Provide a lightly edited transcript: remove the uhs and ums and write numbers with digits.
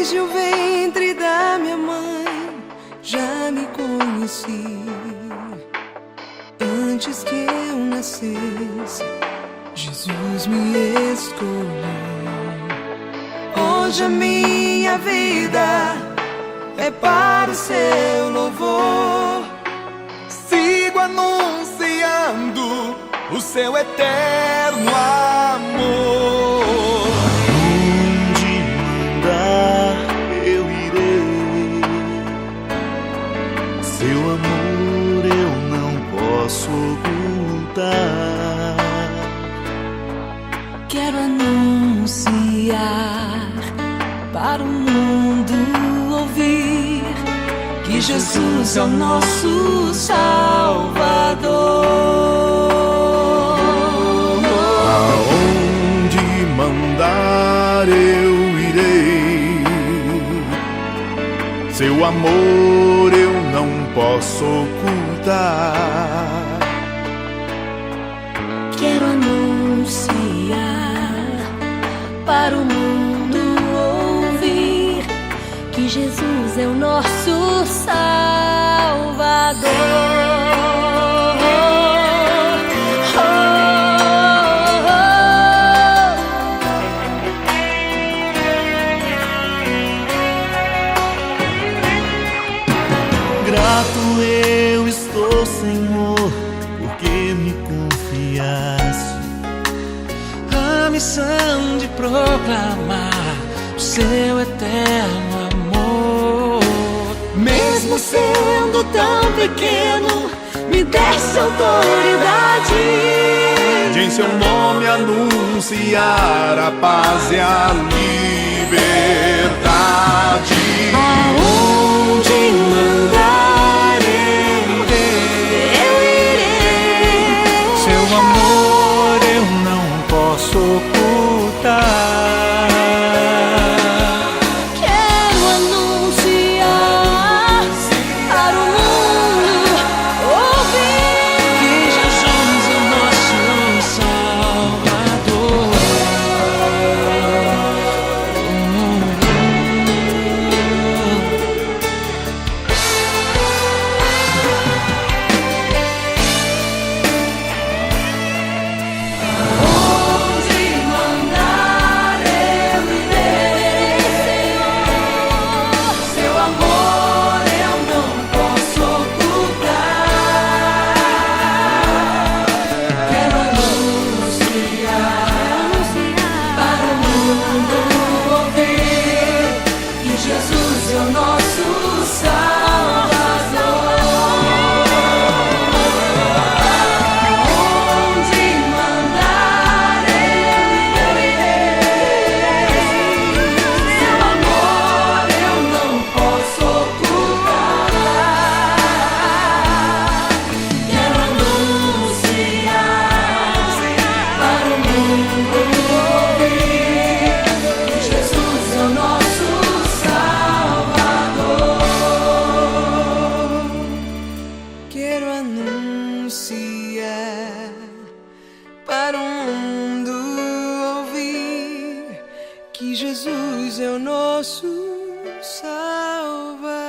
Desde o ventre da minha mãe já me conheci. Antes que eu nascesse, Jesus me escolheu. Hoje a minha vida é para o seu louvor. Sigo anunciando o seu eterno amor. Onde mandar eu irei, seu amor eu não posso ocultar. Quero anunciar para o mundo ouvir que Jesus é o nosso Salvador. Aonde mandar eu irei, seu amor eu não posso ocultar. Quero anunciar para o mundo ouvir que Jesus é o nosso Salvador. Grato eu estou, Senhor, porque me confiaste a missão de proclamar o seu eterno amor. Mesmo sendo tão pequeno, me deste autoridade de em seu nome anunciar a paz e a liberdade. aonde mandar eu irei. Seu amor eu não posso ocultar. Quero anunciar para o mundo ouvir Que Jesus é o nosso Salvador. onde mandar eu irei. Seu amor eu não posso ocultar. Quero anunciar para o mundo ouvir que Jesus é o nosso Salvador. Onde mandar eu irei. Seu amor eu não posso ocultar. Quero anunciar para o mundo ouvir que Jesus é o nosso Salvador. Quero anunciar para o mundo ouvir que Jesus é o nosso Salvador.